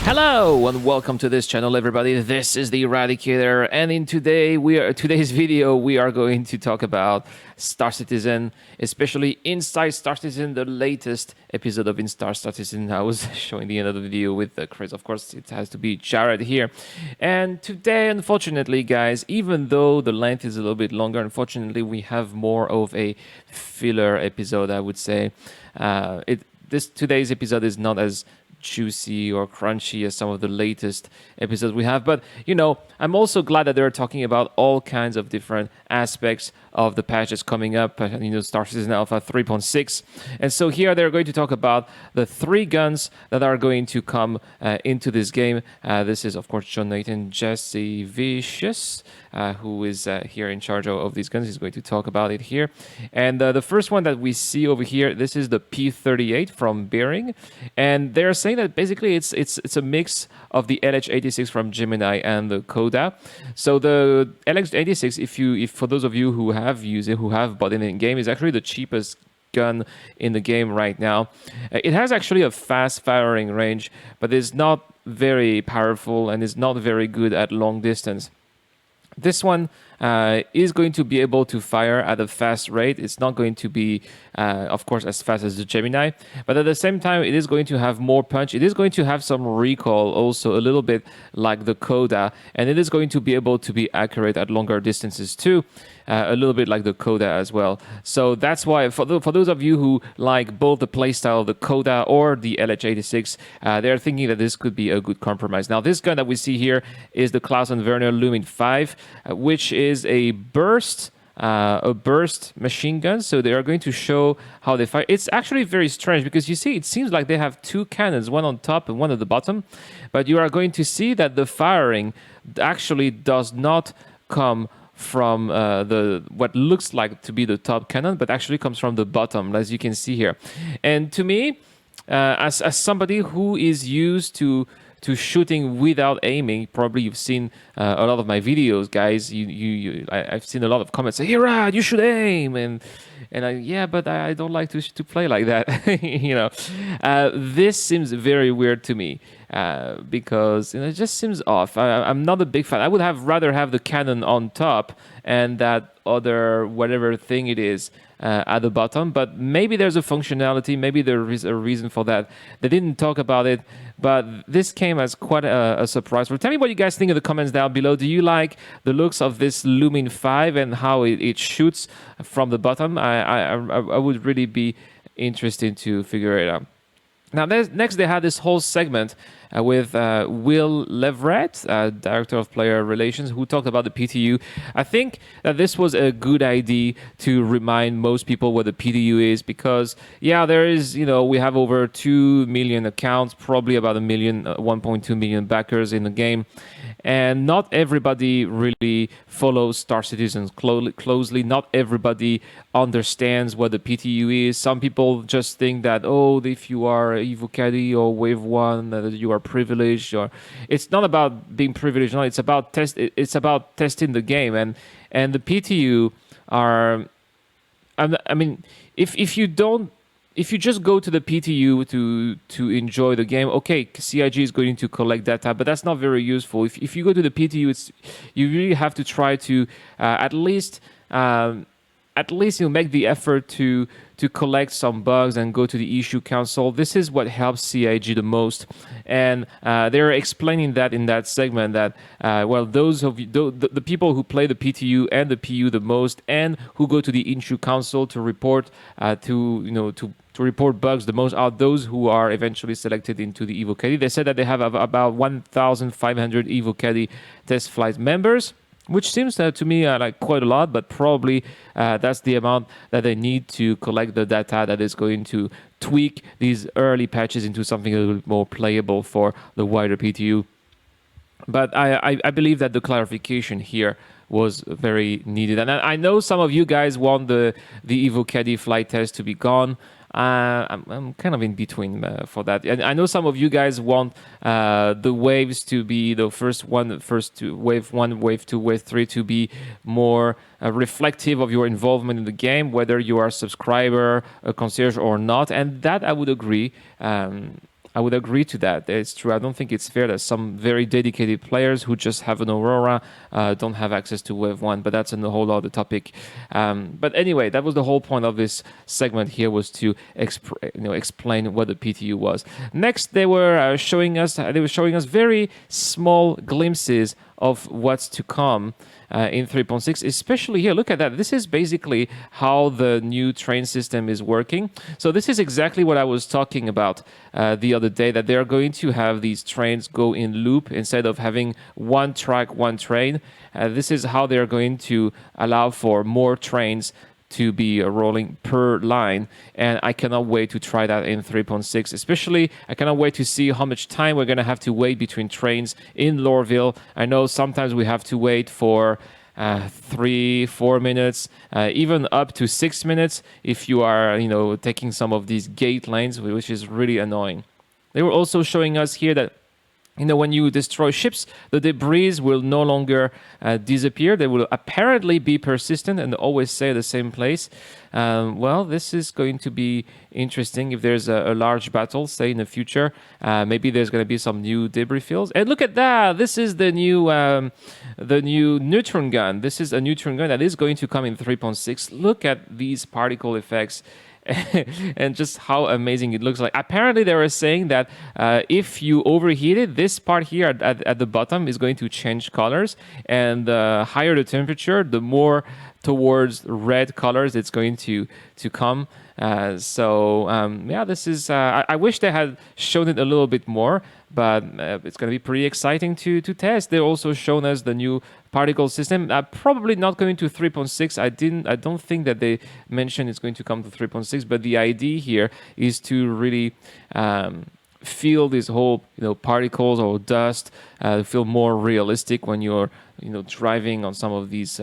Hello and welcome to this channel, everybody. This is the Eradicator, and in today's video we are going to talk about Star Citizen, especially Inside Star Citizen, the latest episode of Inside Star Citizen. I was showing the end of the video with Chris. Of course, it has to be Jared here. And today, unfortunately, guys, even though the length is a little bit longer, unfortunately, we have more of a filler episode, I would say. Today's episode is not as juicy or crunchy as some of the latest episodes we have, but I'm also glad that they're talking about all kinds of different aspects of the patches coming up. Star Citizen Alpha 3.6, and so here they're going to talk about the 3 guns that are going to come into this game. This is of course Jonathan Jesse Vicious, who is here in charge of these guns. He's going to talk about it here, and the first one that we see over here, this is the P38 from Bearing, and they're saying that basically it's a mix of the LH86 from Gemini and the Coda. So the LH86, if for those of you who have used it, who have bought it in game, is actually the cheapest gun in the game right now. It has actually a fast firing range, but it's not very powerful and is not very good at long distance. This one is going to be able to fire at a fast rate. It's not going to be, of course, as fast as the Gemini, but at the same time, it is going to have more punch. It is going to have some recoil, also a little bit like the Coda, and it is going to be able to be accurate at longer distances too, a little bit like the Coda as well. So that's why, for those of you who like both the playstyle of the Coda or the LH86, they're thinking that this could be a good compromise. Now, this gun that we see here is the Klaus and Werner Lumin 5, which is a burst machine gun. So they are going to show how they fire. It's actually very strange because you see, it seems like they have 2 cannons, one on top and one at the bottom, but you are going to see that the firing actually does not come from what looks like to be the top cannon, but actually comes from the bottom, as you can see here. And to me, as somebody who is used to shooting without aiming, probably you've seen a lot of my videos, guys. I've seen a lot of comments say, "Hey, Rad, you should aim," and yeah, but I don't like to play like that. This seems very weird to me because it just seems off. I'm not a big fan. I would rather have the cannon on top and that other whatever thing it is at the bottom, but maybe there's a functionality, maybe there is a reason for that. They didn't talk about it, but this came as quite a surprise. Well, tell me what you guys think in the comments down below. Do you like the looks of this Lumin 5 and how it shoots from the bottom? I would really be interested to figure it out. Now, next they had this whole segment with Will Leverett, Director of Player Relations, who talked about the PTU. I think that this was a good idea to remind most people what the PTU is because, yeah, there is, we have over 2 million accounts, probably about 1.2 million backers in the game. And not everybody really follows Star Citizen closely. Not everybody understands what the PTU is. Some people just think that, if you are Evo Caddy or Wave 1, that you are privileged. Or it's not about being privileged. No, it's about testing the game. And the PTU are, I mean, if you just go to the PTU to enjoy the game, okay, CIG is going to collect data, but that's not very useful. If you go to the PTU, you really have to try to at least make the effort to collect some bugs and go to the issue council. This is what helps CIG the most, and they're explaining that in that segment that those of you, the people who play the PTU and the PU the most, and who go to the issue council to report to report bugs the most, are those who are eventually selected into the Evo Caddy. They said that they have about 1,500 Evo Caddy test flight members, which seems to me like quite a lot, but probably that's the amount that they need to collect the data that is going to tweak these early patches into something a little bit more playable for the wider PTU. But I believe that the clarification here was very needed. And I know some of you guys want the Evo Caddy flight test to be gone. I'm kind of in between for that. And I know some of you guys want the waves to be the first to wave 1, wave 2, wave 3 to be more reflective of your involvement in the game, whether you are a subscriber, a concierge or not. And that I would agree. I would agree to that. It's true. I don't think it's fair that some very dedicated players who just have an Aurora don't have access to Wave 1, but that's a whole other topic. But anyway, that was the whole point of this segment here, was to explain what the PTU was. Next, they were showing us very small glimpses of what's to come in 3.6, especially here. Look at that. This is basically how the new train system is working. So this is exactly what I was talking about the other day, that they're going to have these trains go in loop instead of having one track, one train. This is how they're going to allow for more trains to be rolling per line, and I cannot wait to try that in 3.6. Especially, I cannot wait to see how much time we're going to have to wait between trains in Lorville. I know sometimes we have to wait for 3-4 minutes, even up to 6 minutes if you are, taking some of these gate lanes, which is really annoying. They were also showing us here that when you destroy ships, the debris will no longer disappear. They will apparently be persistent and always stay at the same place. Well, this is going to be interesting if there's a large battle, say in the future. Maybe there's going to be some new debris fields. And look at that! This is the new neutron gun. This is a neutron gun that is going to come in 3.6. Look at these particle effects. And just how amazing it looks like. Apparently, they were saying that if you overheat it, this part here at the bottom is going to change colors, and the higher the temperature, the more towards red colors it's going to come. This is. I wish they had shown it a little bit more, but it's going to be pretty exciting to test. They also shown us the new particle system. Probably not going to 3.6. I don't think that they mentioned it's going to come to 3.6. But the idea here is to really feel this whole particles or dust feel more realistic when you're driving on some of these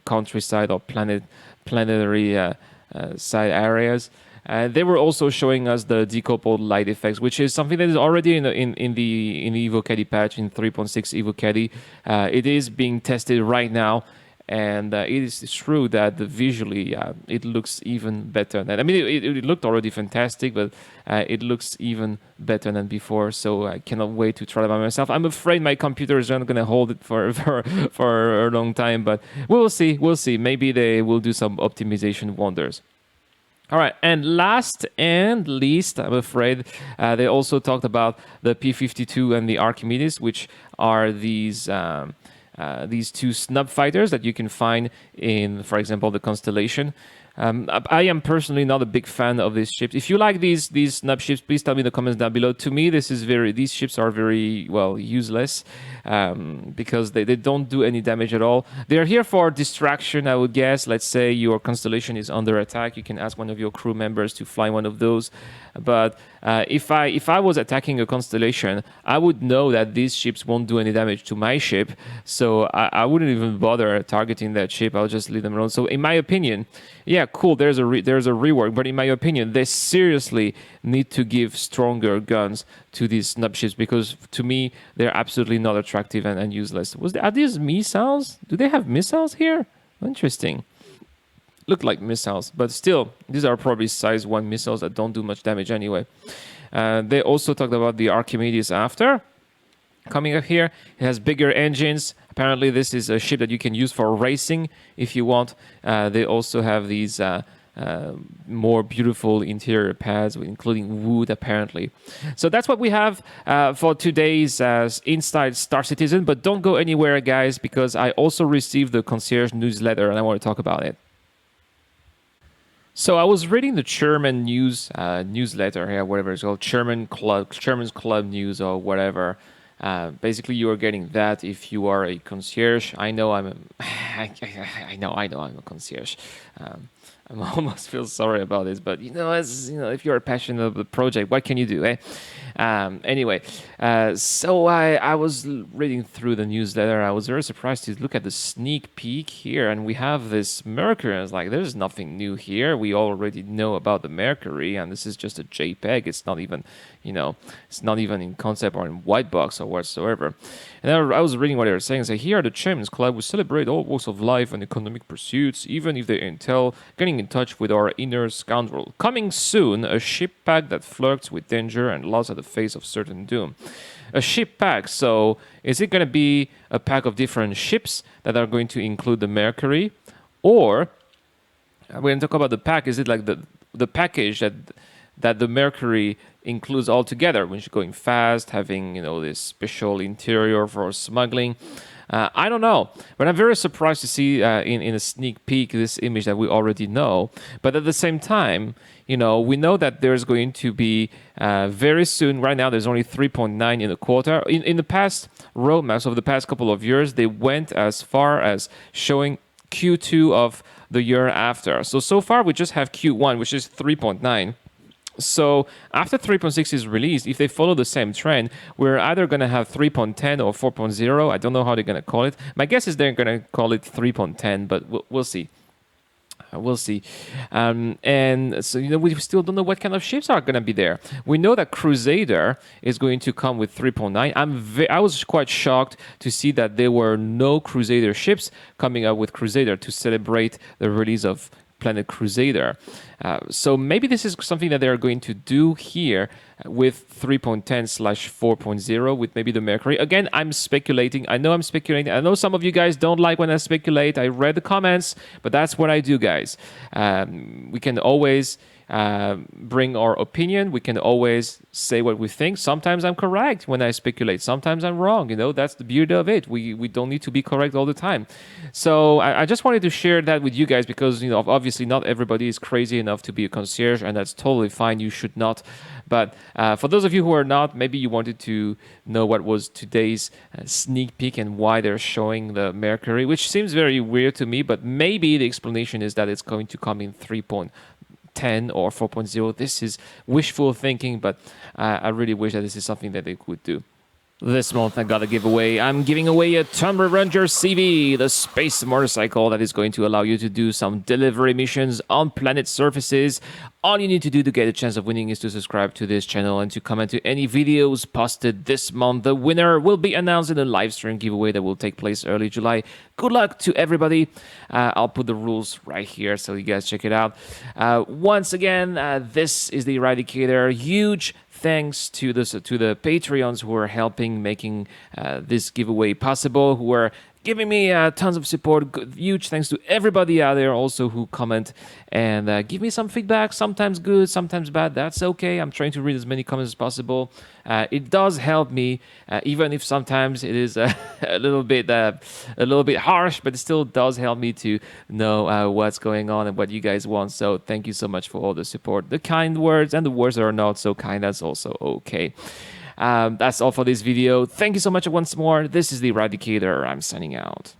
countryside or planetary side areas. They were also showing us the decoupled light effects, which is something that is already in the Evo Caddy patch in 3.6 Evo Caddy. It is being tested right now, and it is true that visually it looks even better. It looked already fantastic, but it looks even better than before. So I cannot wait to try it by myself. I'm afraid my computer is not going to hold it for a long time, but we'll see. We'll see. Maybe they will do some optimization wonders. All right, and last and least, I'm afraid, they also talked about the P-52 and the Archimedes, which are these two Snub fighters that you can find in, for example, the Constellation. I am personally not a big fan of these ships. If you like these Snub ships, please tell me in the comments down below. To me, these ships are very, useless because they don't do any damage at all. They're here for distraction, I would guess. Let's say your Constellation is under attack. You can ask one of your crew members to fly one of those. But if I was attacking a Constellation, I would know that these ships won't do any damage to my ship. So I wouldn't even bother targeting that ship. I'll just leave them alone. So in my opinion, yeah, cool, there's a rework, but in my opinion, they seriously need to give stronger guns to these Snub ships, because to me, they're absolutely not attractive and useless. Are these missiles? Do they have missiles here? Interesting. Look like missiles, but still, these are probably size 1 missiles that don't do much damage anyway. They also talked about the Archimedes after. Coming up here, it has bigger engines. Apparently, this is a ship that you can use for racing if you want. They also have these more beautiful interior pads, including wood, apparently. So that's what we have for today's Inside Star Citizen. But don't go anywhere, guys, because I also received the concierge newsletter, and I want to talk about it. So I was reading the German newsletter here, whatever it's called, German's Club News or whatever. Basically, you are getting that if you are a concierge. I know I'm a concierge. I almost feel sorry about this, but if you're passionate about the project, what can you do, eh? Anyway, so I was reading through the newsletter. I was very surprised to look at the sneak peek here, and we have this Mercury. I was like, there's nothing new here. We already know about the Mercury, and this is just a JPEG. It's not even, it's not even in concept or in white box or whatsoever. And I was reading what they were saying. So here at the Champions Club, we celebrate all walks of life and economic pursuits, even if they entail getting in touch with our inner scoundrel. Coming soon, a ship pack that flirts with danger and lost at the face of certain doom. A ship pack, so is it going to be a pack of different ships that are going to include the Mercury? Or, we're going to talk about the pack, is it like the package that the Mercury includes all together, when you're going fast, having, you know, this special interior for smuggling? I don't know, but I'm very surprised to see in a sneak peek this image that we already know. But at the same time, you know, we know that there's going to be very soon. Right now, there's only 3.9 in the quarter. In the past roadmaps of the past couple of years, they went as far as showing Q2 of the year after. So far, we just have Q1, which is 3.9. So after 3.6 is released, if they follow the same trend, we're either going to have 3.10 or 4.0. I don't know how they're going to call it. My guess is they're going to call it 3.10, but we'll see. We'll see. And so, you know, we still don't know what kind of ships are going to be there. We know that Crusader is going to come with 3.9. I was quite shocked to see that there were no Crusader ships coming up with Crusader to celebrate the release of Planet Crusader. So maybe this is something that they're going to do here with 3.10/4.0 with maybe the Mercury. Again, I'm speculating. I know I'm speculating. I know some of you guys don't like when I speculate. I read the comments, but that's what I do, guys. We can always bring our opinion. We can always say what we think. Sometimes I'm correct when I speculate. Sometimes I'm wrong. You know, that's the beauty of it. We don't need to be correct all the time. So I just wanted to share that with you guys because, you know, obviously not everybody is crazy enough to be a concierge, and that's totally fine. You should not. But for those of you who are not, maybe you wanted to know what was today's sneak peek and why they're showing the Mercury, which seems very weird to me, but maybe the explanation is that it's going to come in 3.10 or 4.0. This is wishful thinking, but I really wish that this is something that they could do. This month I got a giveaway. I'm giving away a Tomb Ranger CV, the space motorcycle that is going to allow you to do some delivery missions on planet surfaces. All you need to do to get a chance of winning is to subscribe to this channel and to comment to any videos posted this month. The winner will be announced in a live stream giveaway that will take place early July. Good luck to everybody. I'll put the rules right here so you guys check it out. Once again, this is the Eradicator. Huge thanks to the Patreons who are helping making this giveaway possible, who are giving me tons of support. Huge thanks to everybody out there also who comment and give me some feedback, sometimes good, sometimes bad. That's okay. I'm trying to read as many comments as possible. It does help me, even if sometimes it is a little bit harsh, but it still does help me to know what's going on and what you guys want. So thank you so much for all the support, the kind words and the words that are not so kind. That's also okay. That's all for this video. Thank you so much once more. This is the Eradicator. I'm signing out.